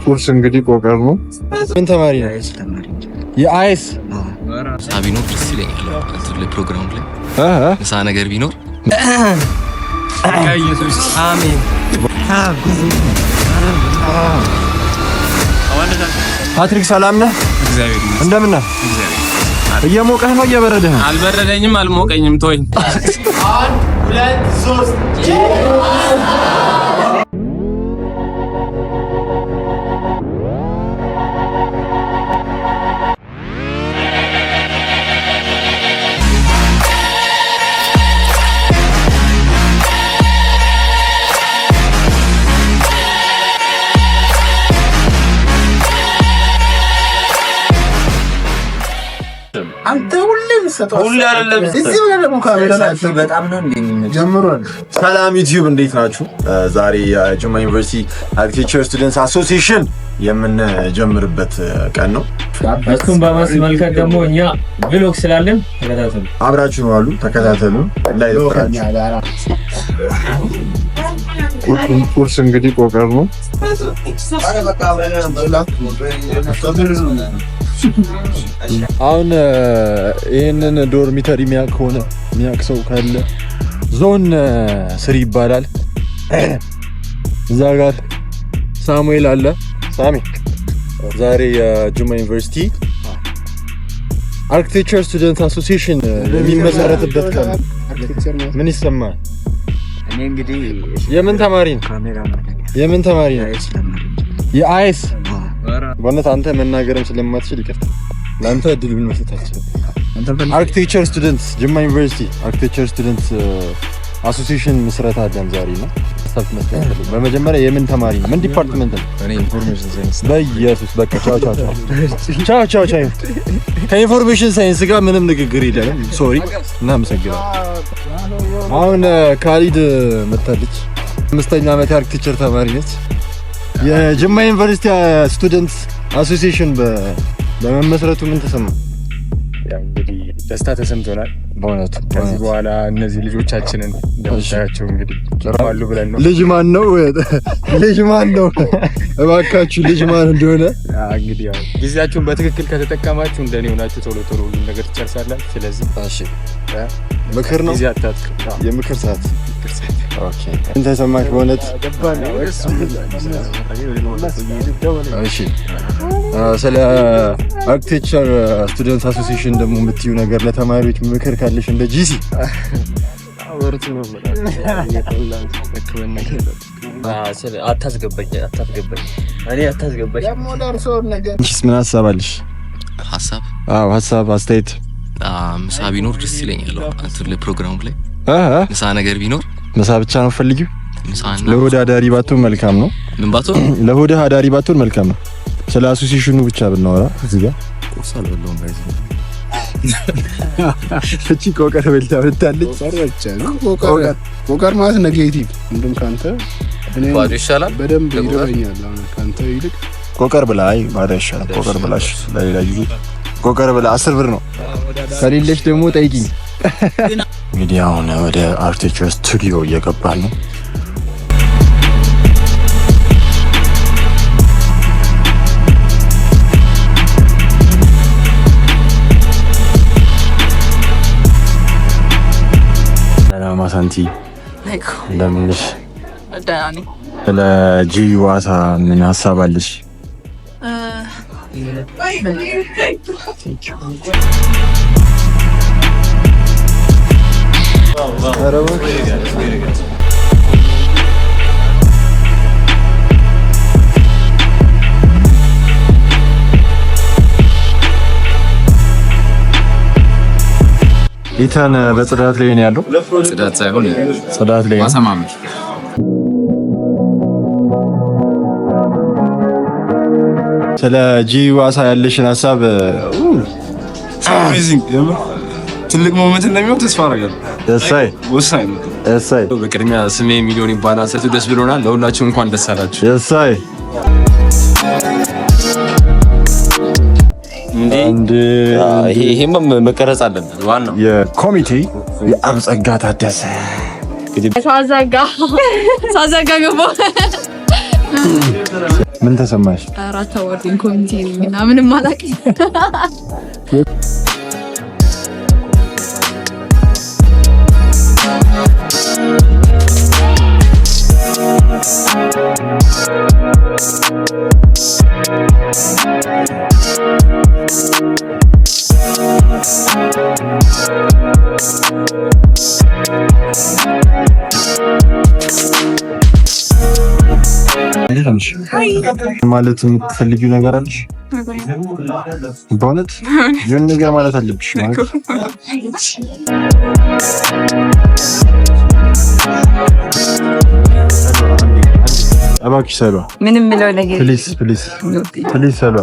ቁርስ እንግዲህ ቆቀር ነው። ምን ተማሪ ነው? የአይስ ሳቢኖር ደስ ይለኛል። ለፕሮግራሙ ላይ ምሳ ነገር ቢኖር ኢየሱስ አሜን። ፓትሪክ ሰላም ነህ? እግዚአብሔር ይመስገን። እንደምን ነህ? እየሞቀህ ነው እየበረደህ ነው? አልበረደኝም አልሞቀኝም። ተወኝ። 1 2 3 አንተ ሁሌም ሰጣው ሁሌ አይደለም እዚህ ወደ ደግሞ ካሜራ ላይ በጣም ነው እንደሚመች ጀምሯል። ሰላም ዩቲዩብ እንዴት ናችሁ? ዛሬ የጅማ ዩኒቨርሲቲ አርኪቴክቸር ስቱደንትስ አሶሲዬሽን የምንጀምርበት ቀን ነው። እሱም በማስመልከት ደግሞ እኛ ብሎግ ስላለን ተከታተሉ፣ አብራችሁ ነው አሉ ተከታተሉ። ቁርስ እንግዲህ ቆቀር ነው። አሁን ይሄንን ዶርሚተሪ የሚያውቅ ሰው ካለ ዞን 3 ይባላል። እዛ ጋር ሳሙኤል አለ። ሳሚ ዛሬ የጅማ ዩኒቨርሲቲ አርኪቴክቸር ስቱደንት አሶሲዬሽን የሚመሰረትበት ቀን ምን ይሰማል? እኔ እንግዲህ የምን ተማሪ ነው? የምን ተማሪ ነው? የአይስ በእውነት አንተ መናገርም ስለማትችል ይቅርታ፣ ለአንተ እድሉን መስጠታችን። አርኪቴክቸር ስቱደንት ጅማ ዩኒቨርሲቲ አርኪቴክቸር ስቱደንት አሶሲዬሽን ምስረታ አለን ዛሬ ነው። በመጀመሪያ የምን ተማሪ ነው? ምን ዲፓርትመንት ነው? እኔ ኢንፎርሜሽን ሳይንስ። በኢየሱስ በቃ ቻው። ከኢንፎርሜሽን ሳይንስ ጋር ምንም ንግግር የለንም። ሶሪ፣ እናመሰግናለን። አሁን ካሊድ መጣለች። 5ኛ ዓመት የአርኪቴክቸር ተማሪ ነች። የጅማ ዩኒቨርሲቲ ስቱደንት አሶሲዬሽን በመመስረቱ ምን ተሰማ? ያው እንግዲህ ደስታ ተሰምቶናል በእውነቱ። ከዚህ በኋላ እነዚህ ልጆቻችንን እንደምታያቸው እንግዲህ ጭራዋሉ ብለን ነው። ልጅ ማን ነው? እባካችሁ ልጅ ማን እንደሆነ እንግዲህ ያው ጊዜያችሁን በትክክል ከተጠቀማችሁ እንደኔ ሆናችሁ ቶሎ ሁሉን ነገር ትጨርሳላችሁ። ስለዚህ እሺ፣ ምክር ነው ጊዜ አታጥቁ። የምክር ሰዓት። ኦኬ፣ ምን ተሰማሽ? በእውነት እሺ። ስለ አርኪቴክቸር ስቱደንት አሶሲዬሽን ደግሞ የምትዩ ነገር ለተማሪዎች ምክር ካለሽ እንደ ጂሲ ወርቱ ነው አታስገባኝ። አንቺስ ምን ሀሳብ አለሽ? ሀሳብ አስተያየት? ምሳ ቢኖር ደስ ይለኛል። ለፕሮግራሙ ላይ ምሳ ነገር ቢኖር። ምሳ ብቻ ነው ፈልጊው? ለሆድ አዳሪ ባትሆን መልካም ነው። ምን ባትሆን? ለሆድ አዳሪ ባትሆን መልካም ነው። ስለ አሶሲዬሽኑ ብቻ ብናወራ እዚህ ጋር ቁርስ አልበላሁም። እቺ ቆቀር በልታ ወጣለች። ቆቀር ማለት ኔጌቲቭ እንደም ካንተ ባዶ ይሻላል። በደንብ ይረኛል ካንተ ይልቅ ቆቀር ብላ። አይ ባዶ ይሻላል። ቆቀር ብላሽ ለሌላ ጊዜ ቆቀር ብላ 10 ብር ነው። ከሌለሽ ደግሞ ጠይቂኝ። እንግዲህ አሁን ወደ አርኪቴክቸር ስቱዲዮ እየገባን ነው። ማሳንቲ እንደምንሽ? ስለ ጂዋሳ ምን ሀሳብ አለሽ? ኢታን በጽዳት ላይ ነው ያለው። ጽዳት ሳይሆን ጽዳት ላይ ማሰማመር። ስለ ጂዋሳ ያለሽን ሀሳብ? አሜዚንግ ትልቅ ሞመንት እንደሚሆን ተስፋ አደርጋለሁ። እሰይ ወሳኝ ነው። እሰይ። በቅድሚያ ስሜ ሚሊዮን ይባላል። ሰቱ ደስ ብሎናል። ለሁላችሁም እንኳን ደስ አላችሁ። እሰይ። ይሄም መቀረጽ አለበት። ዋናው የኮሚቴ የአብጸጋ ታደሰ ሳዘጋ ገባ ምን ተሰማሽ? አራት አዋርዲን ኮሚቴ ነኝና ምንም አላውቅም። ማለት የምትፈልጊው ነገር አለሽ? በእውነት የሆነ ነገር ማለት አለብሽ ማለት እባክሽ ሰሏ ምንም ምለው ነገር ፕሊዝ ሰሏ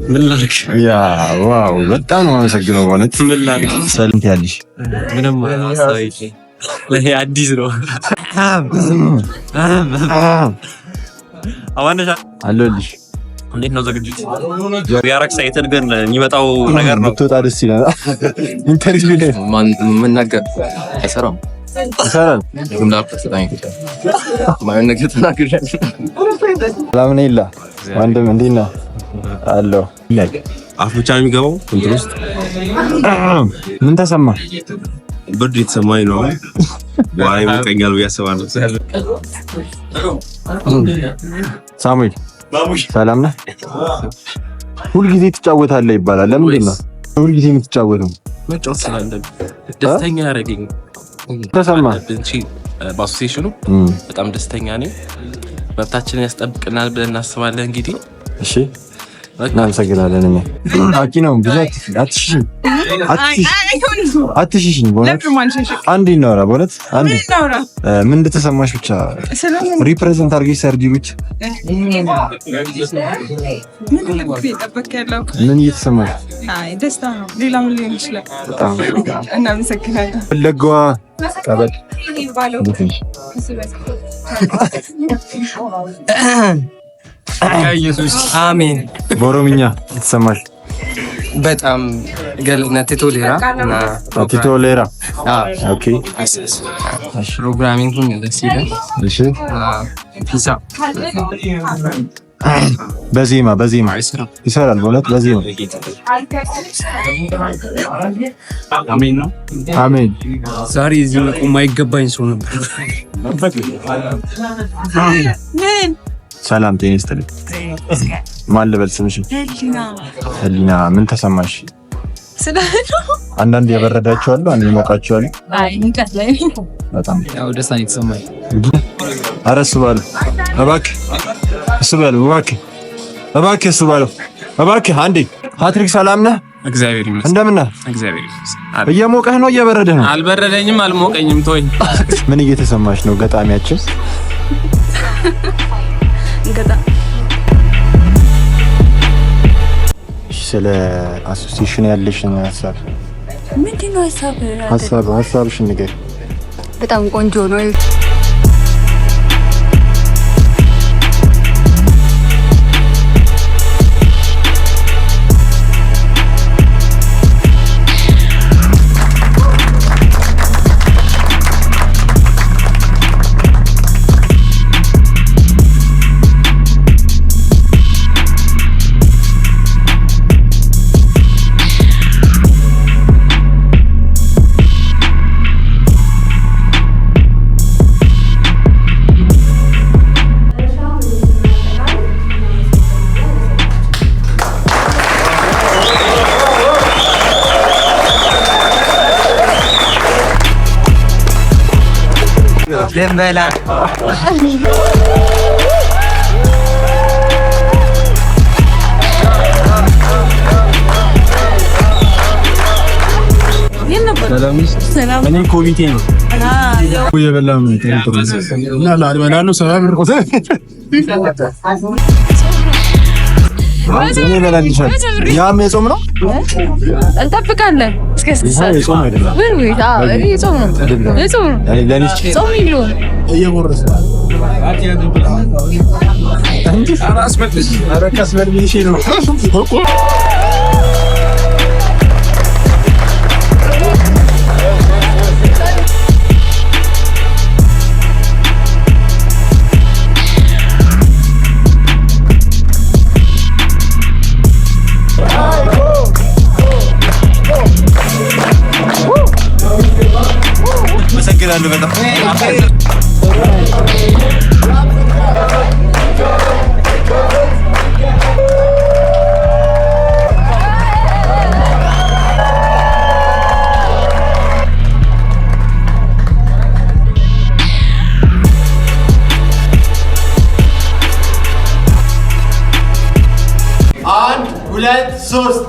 ምን ላድርግ? ያ ዋው በጣም ነው የማመሰግነው በእውነት ምን ላድርግ? ሰላም ያለሽ ምንም አሳይቼ ለኔ አዲስ ነው። አዋነሻ አለልሽ። እንዴት ነው ዝግጅት? ያራክስ አይተን ግን የሚመጣው ነገር ነው። ብትወጣ ደስ ይላል። ኢንተርቪው ላይ ምን ነገር አይሰራም ይሰራል። ማን ነገር ተናግረን ሰላም ነህ ይላ ወንድም እንዴት ነህ? አለው አፍ ብቻ ነው የሚገባው እንትን ውስጥ ምን ተሰማ? ብርድ የተሰማኝ ነው። ዋይ ሙቀኛል ብዬ አስባለሁ። ሳሙኤል ሰላም ነህ? ሁልጊዜ ትጫወታለህ ይባላል። ለምንድን ነው ሁልጊዜ የምትጫወተው? መጫወት ስላለብኝ ደስተኛ ያደረገኝ ተሰማ። በአሶሲዬሽኑ በጣም ደስተኛ ነኝ። መብታችንን ያስጠብቅናል ብለን እናስባለን። እንግዲህ እሺ እናመሰግናለን። እኔ አቂ ነው ብዙ አትሽሽኝ በእውነት አንዴ እናውራ። በእውነት አንዴ ምን እንደተሰማሽ ብቻ ሪፕሬዘንት አድርገሽ ሰርዲ ብቻ ምን እየተሰማሽ? ደስታ ነው። ሌላ ምን ሊሆን ይችላል? በጣም እናመሰግናለን። ፈለገዋ ቀበል ኢየሱስ አሜን። በኦሮምኛ የተሰማሽ? በጣም ገለነት ቶሌራ እና ቶሌራ ኦኬ። ፕሮግራሚንግ ደስ ይላል። እሺ ፒሳ በዜማ ይሰራል። በእውነት በዜማ አሜን ነው። አሜን። ዛሬ እዚህ መቆም አይገባኝ ሰው ነበር። ሰላም ጤና ይስጥልኝ። ማን ልበል ስምሽን? ህሊና። ምን ተሰማሽ? አንዳንድ የበረዳቸው አሉ፣ አንድ የሞቃቸው አሉ። ሙቀት ላይ በጣም ያው ደስታ ነው የተሰማኝ። ኧረ እሱ ባለው እባክህ፣ እሱ ባለው እባክህ፣ እሱ ባለው እባክህ። አንዴ ፓትሪክ ሰላም ነህ? እግዚአብሔር ይመስገን። እንደምን ነህ? እግዚአብሔር ይመስገን። እየሞቀህ ነው እየበረደህ ነው? አልበረደኝም አልሞቀኝም። ተወኝ። ምን እየተሰማሽ ነው? ገጣሚያችን ስለ አሶሲዬሽን ያለሽን ሀሳብ ምንድነው? ሀሳብሽን ንገሪኝ። በጣም ቆንጆ ነው። ደንበላ ሰላም እኔ ኮሚቴ ነው የበላም እና ላልበላ ነው ሰላም ርቆተ እኔ በላልሻል። ያም የጾም ነው እንጠብቃለን። እስከ ስድስት ጾም አይደለም ወይ? ጾም ነው። ጾም ነው። ጾም ይሉ እየቦረሰ እንጂ አራስመጥሽ አረካስ በልብሽ ነው አመሰግናለሁ በጣም ሁለት ሶስት